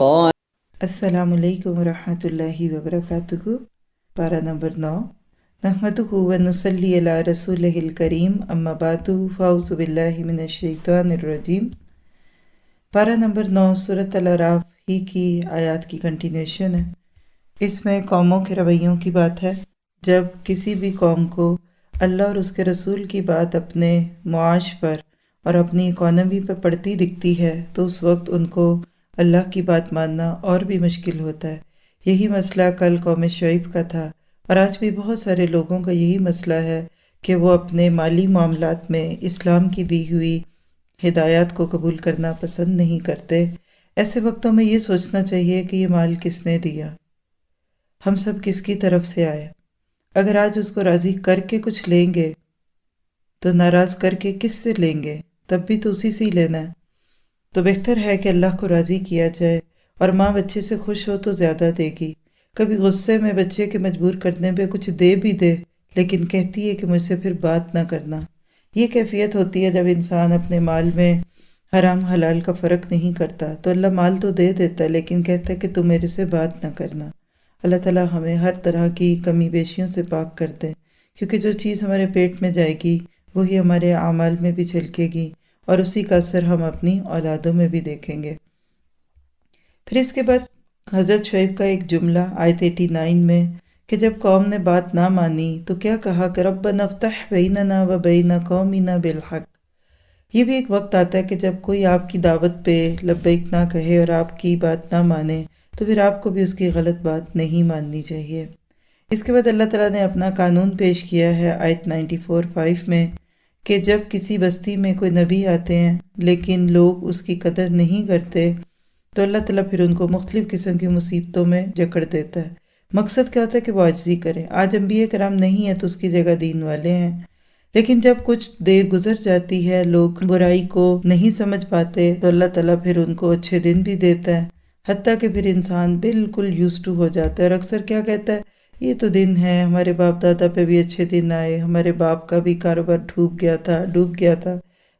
قال السلام علیکم ورحمۃ اللہ وبرکاتہ۔ پارہ نمبر 9۔ نحمدہ و نصلی علی رسولہ الکریم، اما بعد فاعوذ باللہ من الشیطان الرجیم۔ پارہ نمبر 9 سورۃ الاعراف ہی کی آیات کی کنٹینیوشن ہے۔ اس میں قوموں کے رویوں کی بات ہے۔ جب کسی بھی قوم کو اللہ اور اس کے رسول کی بات اپنے معاش پر اور اپنی اکانومی پر پڑتی دکھتی ہے تو اس وقت ان کو اللہ کی بات ماننا اور بھی مشکل ہوتا ہے۔ یہی مسئلہ کل قوم شعیب کا تھا، اور آج بھی بہت سارے لوگوں کا یہی مسئلہ ہے کہ وہ اپنے مالی معاملات میں اسلام کی دی ہوئی ہدایات کو قبول کرنا پسند نہیں کرتے۔ ایسے وقتوں میں یہ سوچنا چاہیے کہ یہ مال کس نے دیا، ہم سب کس کی طرف سے آئے۔ اگر آج اس کو راضی کر کے کچھ لیں گے تو ناراض کر کے کس سے لیں گے؟ تب بھی تو اسی سے ہی لینا ہے۔ تو بہتر ہے کہ اللہ کو راضی کیا جائے، اور ماں بچے سے خوش ہو تو زیادہ دے گی۔ کبھی غصے میں بچے کے مجبور کرنے پہ کچھ دے بھی دے، لیکن کہتی ہے کہ مجھ سے پھر بات نہ کرنا۔ یہ کیفیت ہوتی ہے جب انسان اپنے مال میں حرام حلال کا فرق نہیں کرتا۔ تو اللہ مال تو دے دیتا ہے، لیکن کہتا ہے کہ تم میرے سے بات نہ کرنا۔ اللہ تعالیٰ ہمیں ہر طرح کی کمی بیشیوں سے پاک کر دے، کیونکہ جو چیز ہمارے پیٹ میں جائے گی وہی ہمارے اعمال میں بھی جھلکے گی، اور اسی کا اثر ہم اپنی اولادوں میں بھی دیکھیں گے۔ پھر اس کے بعد حضرت شعیب کا ایک جملہ آیت 89 میں، کہ جب قوم نے بات نہ مانی تو کیا کہا کہ ربنا افتح بیننا و بین قومنا بالحق۔ یہ بھی ایک وقت آتا ہے کہ جب کوئی آپ کی دعوت پہ لبیک نہ کہے اور آپ کی بات نہ مانے تو پھر آپ کو بھی اس کی غلط بات نہیں ماننی چاہیے۔ اس کے بعد اللہ تعالیٰ نے اپنا قانون پیش کیا ہے آیت 94:5 میں، کہ جب کسی بستی میں کوئی نبی آتے ہیں لیکن لوگ اس کی قدر نہیں کرتے تو اللہ تعالیٰ پھر ان کو مختلف قسم کی مصیبتوں میں جکڑ دیتا ہے۔ مقصد کیا ہوتا ہے کہ وہ عاجزی کریں۔ آج انبیاء کرام نہیں ہیں تو اس کی جگہ دین والے ہیں، لیکن جب کچھ دیر گزر جاتی ہے، لوگ برائی کو نہیں سمجھ پاتے تو اللہ تعالیٰ پھر ان کو اچھے دن بھی دیتا ہے، حتیٰ کہ پھر انسان بالکل یوزڈ ٹو ہو جاتا ہے، اور اکثر کیا کہتا ہے، یہ تو دن ہے، ہمارے باپ دادا پہ بھی اچھے دن آئے، ہمارے باپ کا بھی کاروبار ڈوب گیا تھا،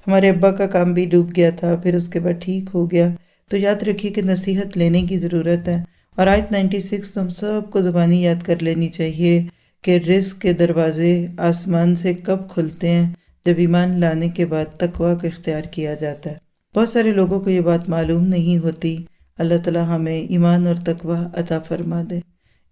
ہمارے ابا کا کام بھی ڈوب گیا تھا، پھر اس کے بعد ٹھیک ہو گیا۔ تو یاد رکھیے کہ نصیحت لینے کی ضرورت ہے، اور آیت 96 ہم سب کو زبانی یاد کر لینی چاہیے کہ رزق کے دروازے آسمان سے کب کھلتے ہیں؟ جب ایمان لانے کے بعد تقویٰ کو اختیار کیا جاتا ہے۔ بہت سارے لوگوں کو یہ بات معلوم نہیں ہوتی۔ اللہ تعالیٰ ہمیں ایمان اور تقویٰ عطا فرما دے۔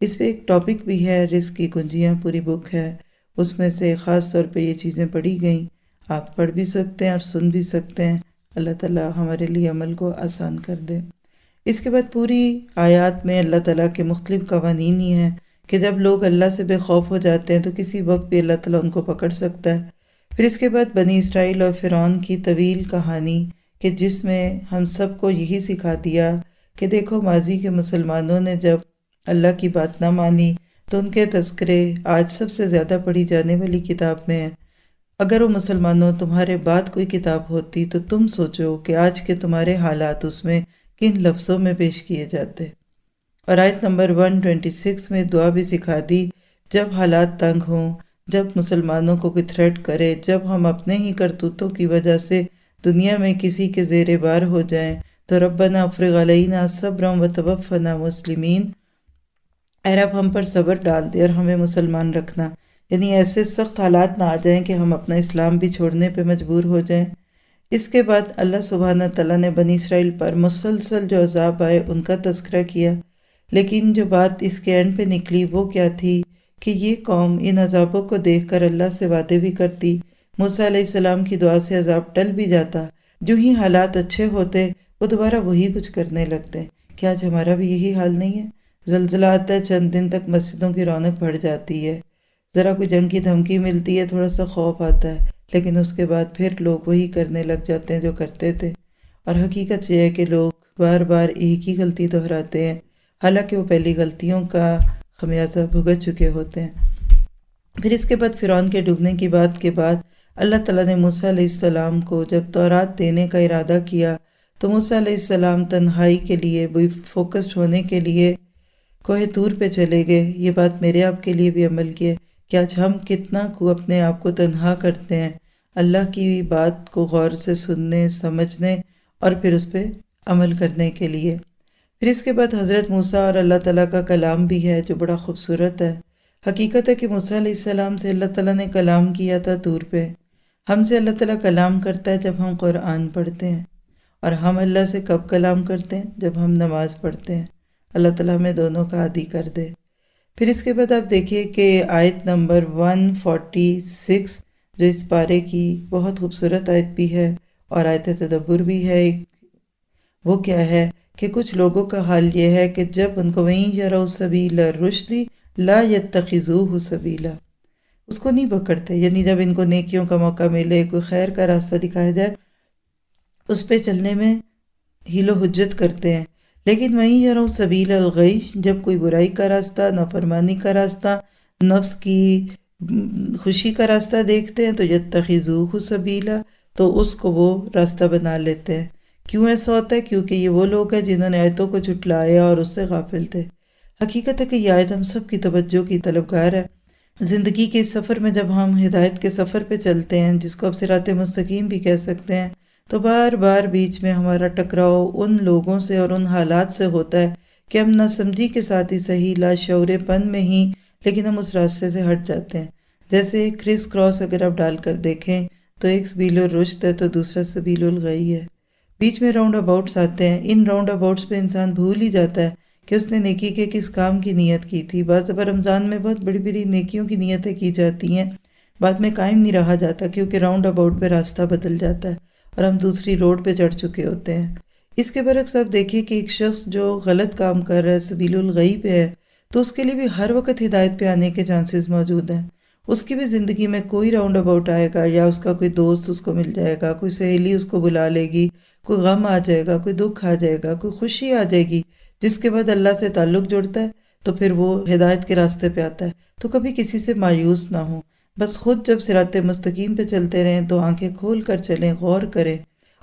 اس پہ ایک ٹاپک بھی ہے، رزق کی کنجیاں، پوری بک ہے، اس میں سے خاص طور پہ یہ چیزیں پڑھی گئیں۔ آپ پڑھ بھی سکتے ہیں اور سن بھی سکتے ہیں۔ اللہ تعالیٰ ہمارے لیے عمل کو آسان کر دے۔ اس کے بعد پوری آیات میں اللہ تعالیٰ کے مختلف قوانین ہی ہیں کہ جب لوگ اللہ سے بے خوف ہو جاتے ہیں تو کسی وقت بھی اللہ تعالیٰ ان کو پکڑ سکتا ہے۔ پھر اس کے بعد بنی اسرائیل اور فرعون کی طویل کہانی، کہ جس میں ہم سب کو یہی سکھا دیا کہ دیکھو ماضی کے مسلمانوں نے جب اللہ کی بات نہ مانی تو ان کے تذکرے آج سب سے زیادہ پڑھی جانے والی کتاب میں ہیں۔ اگر وہ مسلمانوں تمہارے بعد کوئی کتاب ہوتی تو تم سوچو کہ آج کے تمہارے حالات اس میں کن لفظوں میں پیش کیے جاتے۔ اور آیت نمبر 126 میں دعا بھی سکھا دی، جب حالات تنگ ہوں، جب مسلمانوں کو کوئی تھریٹ کرے، جب ہم اپنے ہی کرتوتوں کی وجہ سے دنیا میں کسی کے زیر بار ہو جائیں تو ربنا افرغ علینا صبرا وتوفنا مسلمین، اے رب ہم پر صبر ڈال دے اور ہمیں مسلمان رکھنا۔ یعنی ایسے سخت حالات نہ آ جائیں کہ ہم اپنا اسلام بھی چھوڑنے پہ مجبور ہو جائیں۔ اس کے بعد اللہ سبحانہ تعالیٰ نے بنی اسرائیل پر مسلسل جو عذاب آئے ان کا تذکرہ کیا، لیکن جو بات اس کے اینڈ پہ نکلی وہ کیا تھی کہ یہ قوم ان عذابوں کو دیکھ کر اللہ سے وعدے بھی کرتی، موسیٰ علیہ السلام کی دعا سے عذاب ٹل بھی جاتا، جو ہی حالات اچھے ہوتے وہ دوبارہ وہی کچھ کرنے لگتے۔ کیا آج ہمارا بھی یہی حال نہیں ہے؟ زلزلہ آتا ہے، چند دن تک مسجدوں کی رونق بڑھ جاتی ہے، ذرا کوئی جنگ کی دھمکی ملتی ہے، تھوڑا سا خوف آتا ہے، لیکن اس کے بعد پھر لوگ وہی کرنے لگ جاتے ہیں جو کرتے تھے۔ اور حقیقت یہ ہے کہ لوگ بار بار ایک ہی غلطی دہراتے ہیں، حالانکہ وہ پہلی غلطیوں کا خمیازہ بھگت چکے ہوتے ہیں۔ پھر اس کے بعد فرعون کے ڈوبنے کی بات کے بعد اللہ تعالیٰ نے موسیٰ علیہ السلام کو جب تورات دینے کا ارادہ کیا تو موسیٰ علیہ السلام تنہائی کے لیے، فوکسڈ ہونے کے لیے کوہ طور پہ چلے گئے۔ یہ بات میرے آپ کے لیے بھی عمل کی ہے کہ آج ہم کتنا کو اپنے آپ کو تنہا کرتے ہیں اللہ کی بات کو غور سے سننے، سمجھنے اور پھر اس پہ عمل کرنے کے لیے۔ پھر اس کے بعد حضرت موسیٰ اور اللہ تعالیٰ کا کلام بھی ہے جو بڑا خوبصورت ہے۔ حقیقت ہے کہ موسیٰ علیہ السلام سے اللہ تعالیٰ نے کلام کیا تھا طور پہ۔ ہم سے اللہ تعالیٰ کلام کرتا ہے جب ہم قرآن پڑھتے ہیں، اور ہم اللہ سے کب کلام کرتے ہیں؟ جب ہم نماز پڑھتے ہیں۔ اللہ تعالیٰ ہمیں دونوں کا عادی کر دے۔ پھر اس کے بعد آپ دیکھیے کہ آیت نمبر 146 جو اس پارے کی بہت خوبصورت آیت بھی ہے اور آیت تدبر بھی ہے، وہ کیا ہے کہ کچھ لوگوں کا حال یہ ہے کہ جب ان کو وہیں یروا سبیل الرشد لا یتخذوہ سبیلا، اس کو نہیں پکڑتے، یعنی جب ان کو نیکیوں کا موقع ملے، کوئی خیر کا راستہ دکھایا جائے، اس پہ چلنے میں حیل و حجت کرتے ہیں۔ لیکن وہیں یروا سبیل الغی، جب کوئی برائی کا راستہ، نافرمانی کا راستہ، نفس کی خوشی کا راستہ دیکھتے ہیں تو یتخذوہ سبیلا، تو اس کو وہ راستہ بنا لیتے ہیں۔ کیوں ایسا ہوتا ہے؟ کیونکہ یہ وہ لوگ ہیں جنہوں نے آیتوں کو جھٹلایا اور اس سے غافل تھے۔ حقیقت ہے کہ یہ آیت ہم سب کی توجہ کی طلبگار ہے۔ زندگی کے اس سفر میں جب ہم ہدایت کے سفر پہ چلتے ہیں، جس کو اب صراط مستقیم بھی کہہ سکتے ہیں، تو بار بار بیچ میں ہمارا ٹکراؤ ان لوگوں سے اور ان حالات سے ہوتا ہے کہ ہم نہ سمجھی کے ساتھ ہی صحیح لاشعور پن میں ہی، لیکن ہم اس راستے سے ہٹ جاتے ہیں۔ جیسے کرس کراس اگر آپ ڈال کر دیکھیں تو ایک سبیل الرشد ہے تو دوسرا سبیل الغی ہے۔ بیچ میں راؤنڈ اباؤٹس آتے ہیں، ان راؤنڈ اباؤٹس پہ انسان بھول ہی جاتا ہے کہ اس نے نیکی کے کس کام کی نیت کی تھی۔ بعض دفعہ رمضان میں بہت بڑی بڑی نیکیوں کی نیتیں کی جاتی ہیں، بعد میں قائم نہیں رہا جاتا کیونکہ راؤنڈ اباؤٹ پہ راستہ بدل جاتا ہے اور ہم دوسری روڈ پہ چڑھ چکے ہوتے ہیں۔ اس کے برعکس آپ دیکھیے کہ ایک شخص جو غلط کام کر رہا ہے، سبیل الغی پہ ہے، تو اس کے لیے بھی ہر وقت ہدایت پہ آنے کے چانسز موجود ہیں۔ اس کی بھی زندگی میں کوئی راؤنڈ اباؤٹ آئے گا، یا اس کا کوئی دوست اس کو مل جائے گا، کوئی سہیلی اس کو بلا لے گی، کوئی غم آ جائے گا، کوئی دکھ آ جائے گا، کوئی خوشی آ جائے گی، جس کے بعد اللہ سے تعلق جڑتا ہے تو پھر وہ ہدایت کے راستے پہ آتا ہے۔ تو کبھی کسی سے مایوس نہ ہوں، بس خود جب صراط مستقیم پہ چلتے رہیں تو آنکھیں کھول کر چلیں، غور کریں۔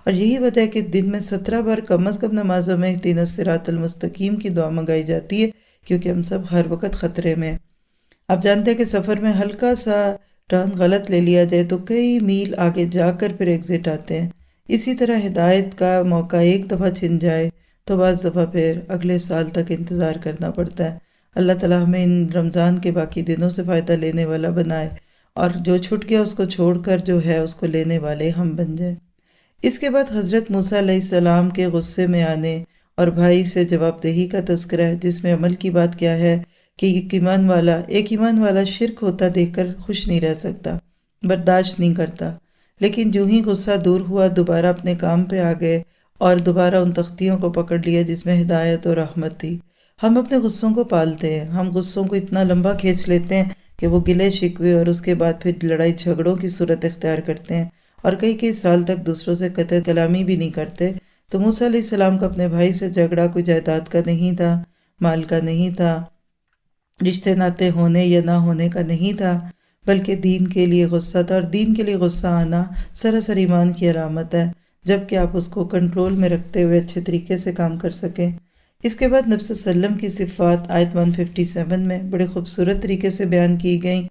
اور یہی وجہ ہے کہ دن میں 17 بار کم از کم نمازوں میں اہدنا الصراط المستقیم کی دعا منگائی جاتی ہے، کیونکہ ہم سب ہر وقت خطرے میں ہیں۔ آپ جانتے ہیں کہ سفر میں ہلکا سا ٹرن غلط لے لیا جائے تو کئی میل آگے جا کر پھر ایگزٹ آتے ہیں۔ اسی طرح ہدایت کا موقع ایک دفعہ چھن جائے تو بعض دفعہ پھر اگلے سال تک انتظار کرنا پڑتا ہے۔ اللہ تعالیٰ ہمیں ان رمضان کے باقی دنوں سے فائدہ لینے والا بنائے، اور جو چھٹ گیا اس کو چھوڑ کر جو ہے اس کو لینے والے ہم بن جائیں۔ اس کے بعد حضرت موسیٰ علیہ السلام کے غصے میں آنے اور بھائی سے جواب دہی کا تذکرہ ہے، جس میں عمل کی بات کیا ہے کہ ایک ایمان والا شرک ہوتا دیکھ کر خوش نہیں رہ سکتا، برداشت نہیں کرتا، لیکن جو ہی غصہ دور ہوا دوبارہ اپنے کام پہ آ گئے اور دوبارہ ان تختیوں کو پکڑ لیا جس میں ہدایت اور رحمت تھی۔ ہم اپنے غصوں کو پالتے ہیں، ہم غصوں کو اتنا لمبا کھینچ لیتے ہیں کہ وہ گلے شکوے اور اس کے بعد پھر لڑائی جھگڑوں کی صورت اختیار کرتے ہیں، اور کئی سال تک دوسروں سے قطع کلامی بھی نہیں کرتے۔ تو موسیٰ علیہ السلام کا اپنے بھائی سے جھگڑا کوئی جائیداد کا نہیں تھا، مال کا نہیں تھا، رشتے ناتے ہونے یا نہ ہونے کا نہیں تھا، بلکہ دین کے لیے غصہ تھا، اور دین کے لیے غصہ آنا سراسر ایمان کی علامت ہے، جبکہ آپ اس کو کنٹرول میں رکھتے ہوئے اچھے طریقے سے کام کر سکیں۔ اس کے بعد نبی صلی اللہ علیہ وسلم کی صفات آیت 157 میں بڑے خوبصورت طریقے سے بیان کی گئیں۔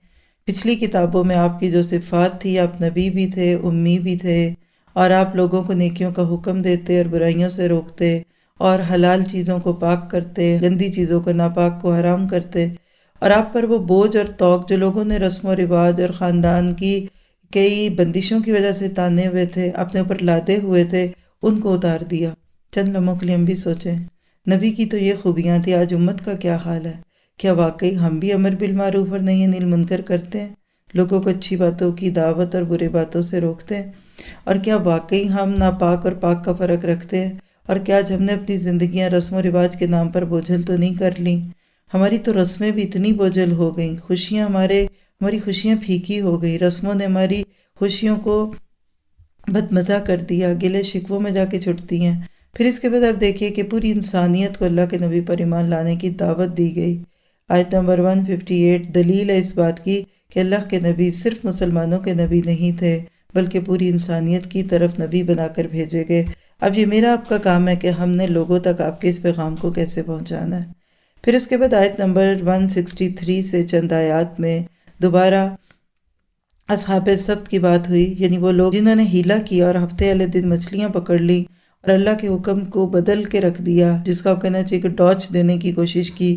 پچھلی کتابوں میں آپ کی جو صفات تھی، آپ نبی بھی تھے، امی بھی تھے، اور آپ لوگوں کو نیکیوں کا حکم دیتے اور برائیوں سے روکتے، اور حلال چیزوں کو پاک کرتے، گندی چیزوں کو ناپاک کو حرام کرتے، اور آپ پر وہ بوجھ اور توق جو لوگوں نے رسم و رواج اور خاندان کی کئی بندشوں کی وجہ سے تانے ہوئے تھے، اپنے اوپر لادے ہوئے تھے، ان کو اتار دیا۔ چند لمحوں کے لیے ہم بھی سوچیں، نبی کی تو یہ خوبیاں تھی، آج امت کا کیا حال ہے؟ کیا واقعی ہم بھی امر بالمعروف اور نہی عن المنکر کرتے ہیں، لوگوں کو اچھی باتوں کی دعوت اور برے باتوں سے روکتے ہیں؟ اور کیا واقعی ہم ناپاک اور پاک کا فرق رکھتے ہیں؟ اور کیا آج ہم نے اپنی زندگیاں رسم و رواج کے نام پر بوجھل تو نہیں کر لیں؟ ہماری تو رسمیں بھی اتنی بوجھل ہو گئیں، ہماری خوشیاں پھیکی ہو گئی، رسموں نے ہماری خوشیوں کو بدمزہ کر دیا، گلے شکووں میں جا کے چھٹتی ہیں۔ پھر اس کے بعد آپ دیکھیے کہ پوری انسانیت کو اللہ کے نبی پر ایمان لانے کی دعوت دی گئی۔ آیت نمبر 158 دلیل ہے اس بات کی کہ اللہ کے نبی صرف مسلمانوں کے نبی نہیں تھے، بلکہ پوری انسانیت کی طرف نبی بنا کر بھیجے گئے۔ اب یہ میرا آپ کا کام ہے کہ ہم نے لوگوں تک آپ کے اس پیغام کو کیسے پہنچانا ہے۔ پھر اس کے بعد آیت نمبر 163 سے چند آیات میں دوبارہ اصحاب سبت کی بات ہوئی، یعنی وہ لوگ جنہوں نے حیلہ کیا اور ہفتے والے دن مچھلیاں پکڑ لی اور اللہ کے حکم کو بدل کے رکھ دیا، جس کا آپ کہنا چاہیے کہ ڈاچ دینے کی کوشش کی،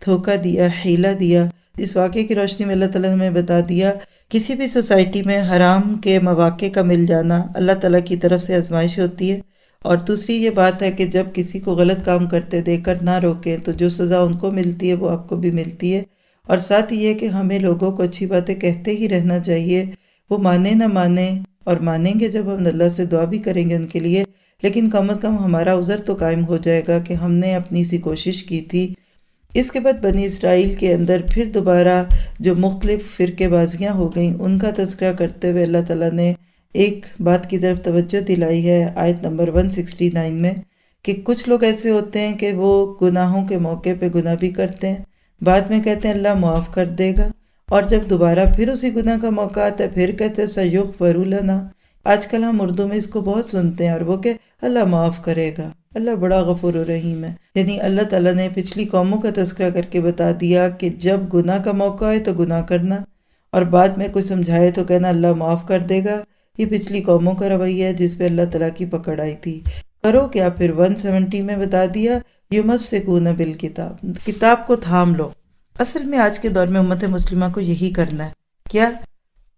دھوکہ دیا، حیلہ دیا، اس واقعے کی روشنی میں اللہ تعالیٰ نے ہمیں بتا دیا کسی بھی سوسائٹی میں حرام کے مواقع کا مل جانا اللہ تعالیٰ کی طرف سے آزمائش ہوتی ہے۔ اور دوسری یہ بات ہے کہ جب کسی کو غلط کام کرتے دیکھ کر نہ روکیں تو جو سزا ان کو ملتی ہے وہ آپ کو بھی ملتی ہے۔ اور ساتھ یہ کہ ہمیں لوگوں کو اچھی باتیں کہتے ہی رہنا چاہیے، وہ مانیں نہ مانیں، اور مانیں گے جب ہم اللہ سے دعا بھی کریں گے ان کے لیے، لیکن کم از کم ہمارا عذر تو قائم ہو جائے گا کہ ہم نے اپنی سی کوشش کی تھی۔ اس کے بعد بنی اسرائیل کے اندر پھر دوبارہ جو مختلف فرقے بازیاں ہو گئیں ان کا تذکرہ کرتے ہوئے اللہ تعالیٰ نے ایک بات کی طرف توجہ دلائی ہے آیت نمبر 169 میں، کہ کچھ لوگ ایسے ہوتے ہیں کہ وہ گناہوں کے موقع پہ گناہ بھی کرتے ہیں، بعد میں کہتے ہیں اللہ معاف کر دے گا، اور جب دوبارہ پھر اسی گناہ کا موقع آتا ہے پھر کہتے ہیں سیغفر لنا۔ آج کل ہم اردو میں اس کو بہت سنتے ہیں، اور وہ کہ اللہ معاف کرے گا، اللہ بڑا غفور و رحیم ہے۔ یعنی اللہ تعالیٰ نے پچھلی قوموں کا تذکرہ کر کے بتا دیا کہ جب گناہ کا موقع ہے تو گناہ کرنا، اور بعد میں کچھ سمجھائے تو کہنا اللہ معاف کر دے گا۔ یہ پچھلی قوموں کا رویہ ہے جس پہ اللہ تعالیٰ کی پکڑ آئی تھی۔ کرو کیا؟ پھر 170 میں بتا دیا یمسکون بالکتاب، کتاب کو تھام لو۔ اصل میں آج کے دور میں امت مسلمہ کو یہی کرنا ہے، کیا؟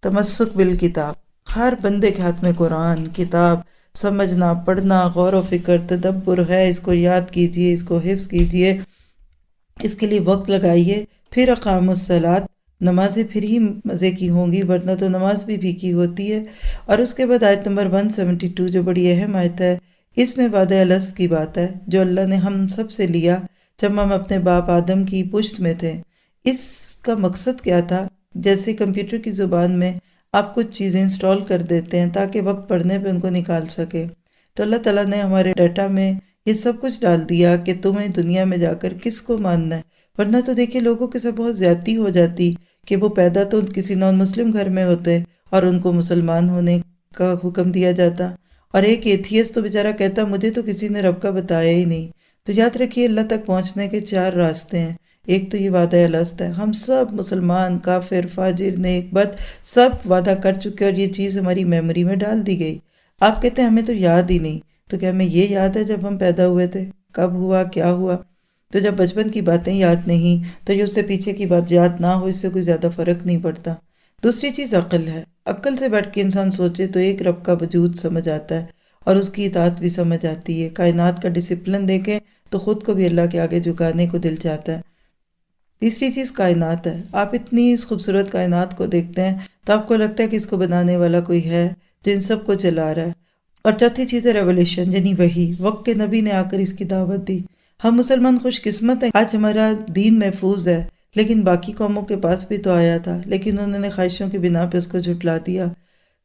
تمسک بالکتاب۔ ہر بندے کے ہاتھ میں قرآن، کتاب، سمجھنا، پڑھنا، غور و فکر، تدبر ہے، اس کو یاد کیجئے، اس کو حفظ کیجئے، اس کے لیے وقت لگائیے۔ پھر اقام الصلاۃ، نمازیں پھر ہی مزے کی ہوں گی، ورنہ تو نماز بھی پھیکی ہوتی ہے۔ اور اس کے بعد آیت نمبر 172 جو بڑی اہم آیت ہے، اس میں وعدہ الست کی بات ہے جو اللہ نے ہم سب سے لیا جب ہم اپنے باپ آدم کی پشت میں تھے۔ اس کا مقصد کیا تھا؟ جیسے کمپیوٹر کی زبان میں آپ کچھ چیزیں انسٹال کر دیتے ہیں تاکہ وقت پڑھنے پہ ان کو نکال سکے، تو اللہ تعالیٰ نے ہمارے ڈیٹا میں یہ سب کچھ ڈال دیا کہ تمہیں دنیا میں جا کر کس کو ماننا ہے۔ ورنہ تو دیکھیے لوگوں کے ساتھ بہت زیادتی ہو جاتی کہ وہ پیدا تو کسی نان مسلم گھر میں ہوتے اور ان کو مسلمان ہونے کا حکم دیا جاتا، اور ایک ایتھیسٹ تو بیچارہ کہتا مجھے تو کسی نے رب کا بتایا ہی نہیں۔ تو یاد رکھیے اللہ تک پہنچنے کے 4 راستے ہیں۔ ایک تو یہ وعدہ الست ہے، ہم سب مسلمان، کافر، فاجر، نیک، بد سب وعدہ کر چکے، اور یہ چیز ہماری میموری میں ڈال دی گئی۔ آپ کہتے ہیں ہمیں تو یاد ہی نہیں، تو کیا ہمیں یہ یاد ہے جب ہم پیدا ہوئے تھے کب ہوا کیا ہوا؟ تو جب بچپن کی باتیں یاد نہیں تو یہ اس سے پیچھے کی بات یاد نہ ہو، اس سے کوئی زیادہ فرق نہیں پڑتا۔ دوسری چیز عقل ہے، عقل سے بیٹھ کے انسان سوچے تو ایک رب کا وجود سمجھ آتا ہے اور اس کی اطاعت بھی سمجھ آتی ہے۔ کائنات کا ڈسپلن دیکھیں تو خود کو بھی اللہ کے آگے جھکانے کو دل چاہتا ہے۔ تیسری چیز کائنات ہے، آپ اتنی اس خوبصورت کائنات کو دیکھتے ہیں تو آپ کو لگتا ہے کہ اس کو بنانے والا کوئی ہے جو ان سب کو چلا رہا ہے۔ اور چوتھی چیز ہے ریولیشن، یعنی وحی، وقت کے نبی نے آ کر اس کی دعوت دی۔ ہم مسلمان خوش قسمت ہیں، آج ہمارا دین محفوظ ہے، لیکن باقی قوموں کے پاس بھی تو آیا تھا، لیکن انہوں نے خواہشوں کی بنا پہ اس کو جھٹلا دیا۔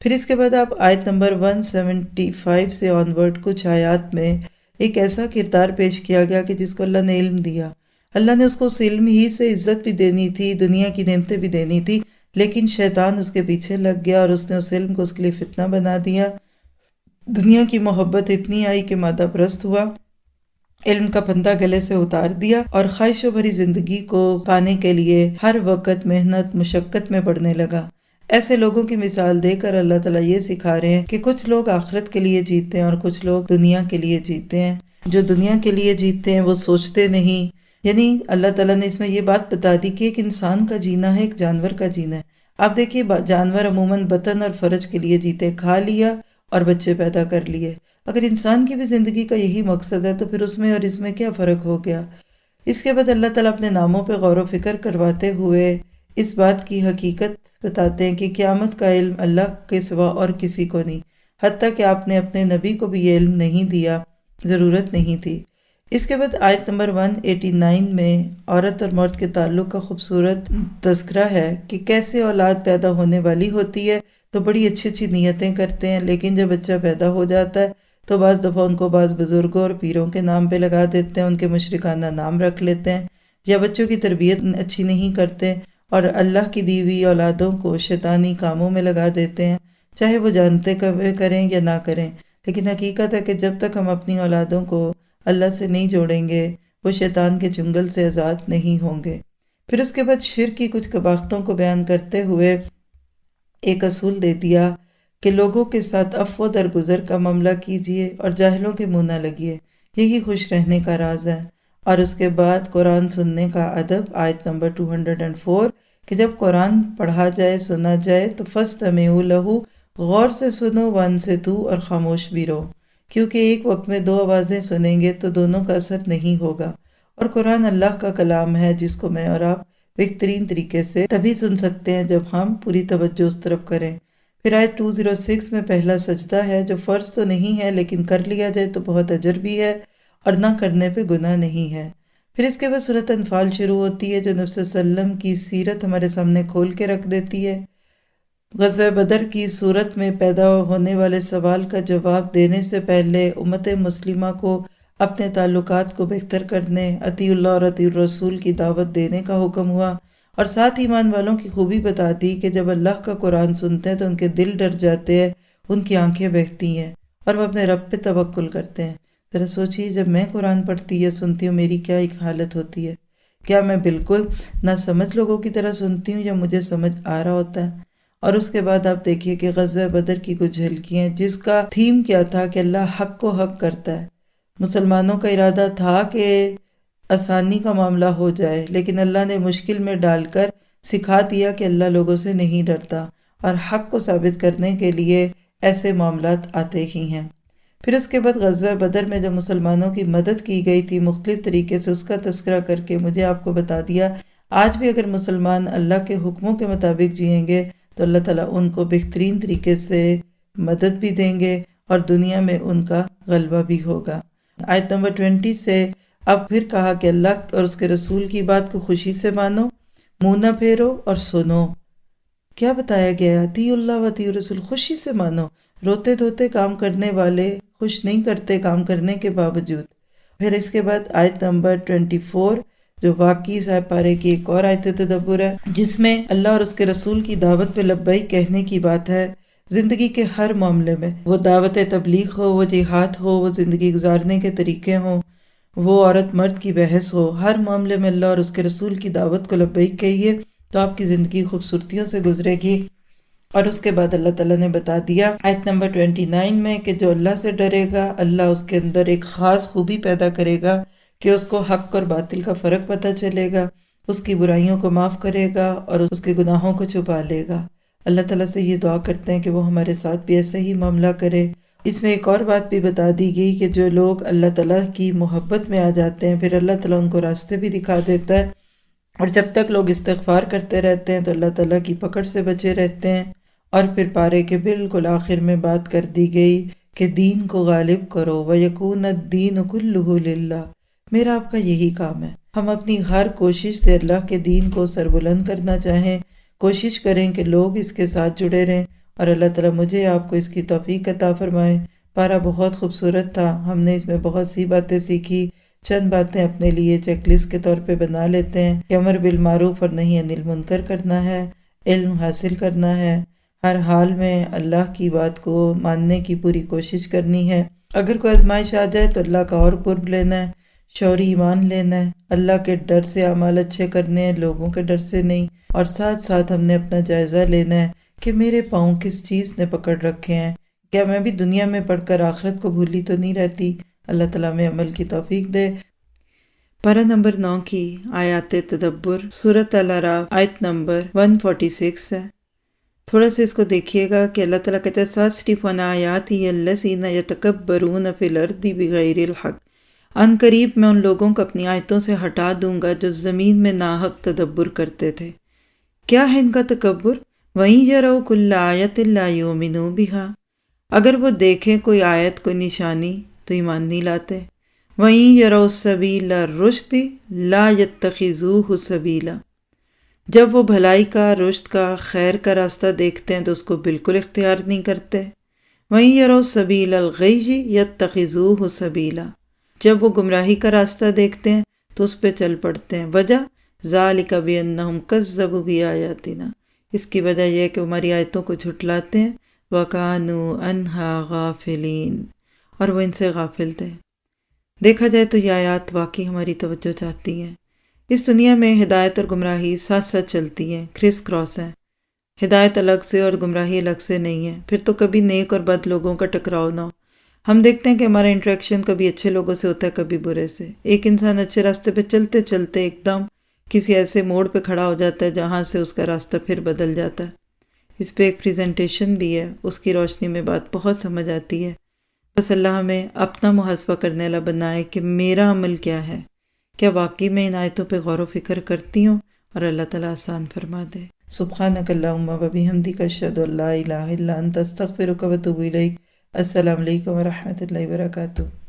پھر اس کے بعد آپ آیت نمبر 175 سے آنورڈ کچھ آیات میں ایک ایسا کردار پیش کیا گیا کہ جس کو اللہ نے علم دیا، اللہ نے اس کو اس علم ہی سے عزت بھی دینی تھی، دنیا کی نعمتیں بھی دینی تھی، لیکن شیطان اس کے پیچھے لگ گیا اور اس نے اس علم کو اس کے لیے فتنہ بنا دیا۔ دنیا کی محبت اتنی آئی کہ مادہ پرست ہوا، علم کا پھندا گلے سے اتار دیا، اور خواہشوں بھری زندگی کو پانے کے لیے ہر وقت محنت مشقت میں پڑنے لگا۔ ایسے لوگوں کی مثال دے کر اللہ تعالیٰ یہ سکھا رہے ہیں کہ کچھ لوگ آخرت کے لیے جیتے ہیں اور کچھ لوگ دنیا کے لیے جیتے ہیں۔ جو دنیا کے لیے جیتے ہیں وہ سوچتے نہیں، یعنی اللہ تعالیٰ نے اس میں یہ بات بتا دی کہ ایک انسان کا جینا ہے، ایک جانور کا جینا ہے۔ آپ دیکھیے جانور عموماً بطن اور فرج کے لیے جیتے، کھا لیا اور بچے پیدا کر لیے۔ اگر انسان کی بھی زندگی کا یہی مقصد ہے تو پھر اس میں اور اس میں کیا فرق ہو گیا؟ اس کے بعد اللہ تعالیٰ اپنے ناموں پہ غور و فکر کرواتے ہوئے اس بات کی حقیقت بتاتے ہیں کہ قیامت کا علم اللہ کے سوا اور کسی کو نہیں، حتیٰ کہ آپ نے اپنے نبی کو بھی یہ علم نہیں دیا، ضرورت نہیں تھی۔ اس کے بعد آیت نمبر 189 میں عورت اور مرد کے تعلق کا خوبصورت تذکرہ ہے کہ کیسے اولاد پیدا ہونے والی ہوتی ہے تو بڑی اچھی اچھی نیتیں کرتے ہیں، لیکن جب بچہ پیدا ہو جاتا ہے تو بعض دفعہ ان کو بعض بزرگوں اور پیروں کے نام پہ لگا دیتے ہیں، ان کے مشرکانہ نام رکھ لیتے ہیں، یا بچوں کی تربیت اچھی نہیں کرتے اور اللہ کی دی ہوئی اولادوں کو شیطانی کاموں میں لگا دیتے ہیں، چاہے وہ جانتے کریں یا نہ کریں۔ لیکن حقیقت ہے کہ جب تک ہم اپنی اولادوں کو اللہ سے نہیں جوڑیں گے وہ شیطان کے چنگل سے آزاد نہیں ہوں گے۔ پھر اس کے بعد شرک کی کچھ قباحتوں کو بیان کرتے ہوئے ایک اصول دے دیا کہ لوگوں کے ساتھ عفو درگزر کا معاملہ کیجیے اور جاہلوں کے منہ نہ لگیے، یہی خوش رہنے کا راز ہے۔ اور اس کے بعد قرآن سننے کا ادب، آیت نمبر 204، کہ جب قرآن پڑھا جائے، سنا جائے تو فَاسْتَمِعُوا لَهُ، غور سے سنو، وَانصِتُوا، اور خاموش بھی رہو، کیونکہ ایک وقت میں دو آوازیں سنیں گے تو دونوں کا اثر نہیں ہوگا۔ اور قرآن اللہ کا کلام ہے جس کو میں اور آپ بہترین طریقے سے تبھی سن سکتے ہیں جب ہم پوری توجہ اس طرف کریں۔ پھر آیت 206 میں پہلا سجدہ ہے جو فرض تو نہیں ہے لیکن کر لیا جائے تو بہت اجر بھی ہے اور نہ کرنے پہ گناہ نہیں ہے۔ پھر اس کے بعد سورۃ انفال شروع ہوتی ہے جو نبی صلی اللہ علیہ وسلم کی سیرت ہمارے سامنے کھول کے رکھ دیتی ہے۔ غزوہ بدر کی صورت میں پیدا ہونے والے سوال کا جواب دینے سے پہلے امت مسلمہ کو اپنے تعلقات کو بہتر کرنے، اطیع اللہ اور اطیع الرسول کی دعوت دینے کا حکم ہوا، اور ساتھ ایمان والوں کی خوبی بتا دی کہ جب اللہ کا قرآن سنتے ہیں تو ان کے دل ڈر جاتے ہیں، ان کی آنکھیں بہتی ہیں اور وہ اپنے رب پہ توکل کرتے ہیں۔ ذرا سوچیے جب میں قرآن پڑھتی یا سنتی ہوں میری کیا ایک حالت ہوتی ہے؟ کیا میں بالکل نہ سمجھ لوگوں کی طرح سنتی ہوں یا مجھے سمجھ آ رہا ہوتا ہے؟ اور اس کے بعد آپ دیکھیے کہ غزوہ بدر کی کچھ جھلکیاں جس کا تھیم کیا تھا کہ اللہ حق کو حق کرتا ہے۔ مسلمانوں کا ارادہ تھا کہ آسانی کا معاملہ ہو جائے، لیکن اللہ نے مشکل میں ڈال کر سکھا دیا کہ اللہ لوگوں سے نہیں ڈرتا، اور حق کو ثابت کرنے کے لیے ایسے معاملات آتے ہی ہیں۔ پھر اس کے بعد غزوہ بدر میں جو مسلمانوں کی مدد کی گئی تھی مختلف طریقے سے، اس کا تذکرہ کر کے مجھے آپ کو بتا دیا آج بھی اگر مسلمان اللہ کے حکموں کے مطابق جئیں گے تو اللہ تعالیٰ ان کو بہترین طریقے سے مدد بھی دیں گے اور دنیا میں ان کا غلبہ بھی ہوگا۔ آیت نمبر 20 سے اب پھر کہا کہ اللہ اور اس کے رسول کی بات کو خوشی سے مانو، منہ نہ پھیرو اور سنو۔ کیا بتایا گیا؟ اطیعوا اللہ و اطیعوا الرسول، خوشی سے مانو۔ روتے دھوتے کام کرنے والے خوش نہیں کرتے کام کرنے کے باوجود۔ پھر اس کے بعد آیت نمبر 24 جو واقعی صاحب پارے کی ایک اور آیت تدبر ہے، جس میں اللہ اور اس کے رسول کی دعوت پہ لبیک کہنے کی بات ہے۔ زندگی کے ہر معاملے میں، وہ دعوت تبلیغ ہو، وہ جہاد ہو، وہ زندگی گزارنے کے طریقے ہوں، وہ عورت مرد کی بحث ہو، ہر معاملے میں اللہ اور اس کے رسول کی دعوت کو لبیک کہیے تو آپ کی زندگی خوبصورتیوں سے گزرے گی۔ اور اس کے بعد اللہ تعالیٰ نے بتا دیا آیت نمبر 29 میں کہ جو اللہ سے ڈرے گا اللہ اس کے اندر ایک خاص خوبی پیدا کرے گا کہ اس کو حق اور باطل کا فرق پتہ چلے گا، اس کی برائیوں کو معاف کرے گا اور اس کے گناہوں کو چھپا لے گا۔ اللہ تعالیٰ سے یہ دعا کرتے ہیں کہ وہ ہمارے ساتھ بھی ایسا ہی معاملہ کرے۔ اس میں ایک اور بات بھی بتا دی گئی کہ جو لوگ اللہ تعالیٰ کی محبت میں آ جاتے ہیں پھر اللہ تعالیٰ ان کو راستے بھی دکھا دیتا ہے، اور جب تک لوگ استغفار کرتے رہتے ہیں تو اللہ تعالیٰ کی پکڑ سے بچے رہتے ہیں۔ اور پھر پارے کے بالکل آخر میں بات کر دی گئی کہ دین کو غالب کرو وَيَكُونَ الدِّينُ كُلُّهُ لِلَّهِ، میرا آپ کا یہی کام ہے۔ ہم اپنی ہر کوشش سے اللہ کے دین کو سربلند کرنا چاہیں، کوشش کریں کہ لوگ اس کے ساتھ جڑے رہیں، اور اللہ تعالیٰ مجھے آپ کو اس کی توفیق عطا فرمائے۔ پارہ بہت خوبصورت تھا، ہم نے اس میں بہت سی باتیں سیکھی۔ چند باتیں اپنے لیے چیک لسٹ کے طور پہ بنا لیتے ہیں کہ امر بالمعروف اور نہی عن المنکر کرنا ہے، علم حاصل کرنا ہے، ہر حال میں اللہ کی بات کو ماننے کی پوری کوشش کرنی ہے۔ اگر کوئی آزمائش آ جائے تو اللہ کا اور قرب لینا ہے، شعوری ایمان لینا ہے، اللہ کے ڈر سے اعمال اچھے کرنے ہیں، لوگوں کے ڈر سے نہیں، اور ساتھ ساتھ ہم نے اپنا جائزہ لینا ہے کہ میرے پاؤں کس چیز نے پکڑ رکھے ہیں، کیا میں بھی دنیا میں پڑھ کر آخرت کو بھولی تو نہیں رہتی۔ اللہ تعالیٰ میں عمل کی توفیق دے۔ پارہ نمبر 9 کی آیات تدبر، سورۃ الاعراف آیت نمبر 146 ہے۔ تھوڑا سا اس کو دیکھیے گا کہ اللہ تعالیٰ کہتا ہے سَأَصْرِفُ عَنْ آیَاتِیَ الَّذِینَ یَتَکَبَّرُونَ فِی الْأَرْضِ بِغَیرِ الْحَقِّ، ان قریب میں ان لوگوں کو اپنی آیتوں سے ہٹا دوں گا جو زمین میں ناحق تدبر کرتے تھے۔ کیا ہے ان کا تکبر؟ وَإِن یَرَوْا کُلَّ آیَةٍ لَا یُؤْمِنُوا بِہَا، اگر وہ دیکھیں کوئی آیت کوئی نشانی تو ایمان نہیں لاتے۔ وَإِن یَرَوْا سَبِیلَ الرُّشْدِ لَا یَتَّخِذُوهُ سَبِیلًا، جب وہ بھلائی کا، رشد کا، خیر کا راستہ دیکھتے ہیں تو اس کو بالکل اختیار نہیں کرتے۔ وَإِن یَرَوْا سَبِیلَ الْغَیِّ یَتَّخِذُوهُ سَبِیلًا، جب وہ گمراہی کا راستہ دیکھتے ہیں تو اس پہ چل پڑتے ہیں۔ وجہ ذَلِکَ بِأَنَّهُمْ كَذَّبُوا بِآیَاتِنَا، اس کی وجہ یہ ہے کہ ہماری آیتوں کو جھٹلاتے ہیں۔ وَكَانُوا عَنْهَا غَافِلِينَ، اور وہ ان سے غافل تھے۔ دیکھا جائے تو یہ آیات واقعی ہماری توجہ چاہتی ہیں۔ اس دنیا میں ہدایت اور گمراہی ساتھ ساتھ چلتی ہیں، کرس کراس ہیں۔ ہدایت الگ سے اور گمراہی الگ سے نہیں ہے، پھر تو کبھی نیک اور بد لوگوں کا ٹکراؤ نہ ہو۔ ہم دیکھتے ہیں کہ ہمارا انٹریکشن کبھی اچھے لوگوں سے ہوتا ہے، کبھی برے سے۔ ایک انسان اچھے راستے پہ چلتے چلتے ایک دم کسی ایسے موڑ پہ کھڑا ہو جاتا ہے جہاں سے اس کا راستہ پھر بدل جاتا ہے۔ اس پہ ایک پریزنٹیشن بھی ہے، اس کی روشنی میں بات بہت سمجھ آتی ہے۔ بس اللہ ہمیں اپنا محاسبہ کرنے والا بنائے کہ میرا عمل کیا ہے، کیا واقعی میں ان آیتوں پہ غور و فکر کرتی ہوں، اور اللہ تعالیٰ آسان فرما دے۔ سبحانک اللہم و بحمدک، اشہد ان لا الہ الا انت، استغفرک و اتوب الیک۔ السلام علیکم ورحمۃ اللہ وبرکاتہ۔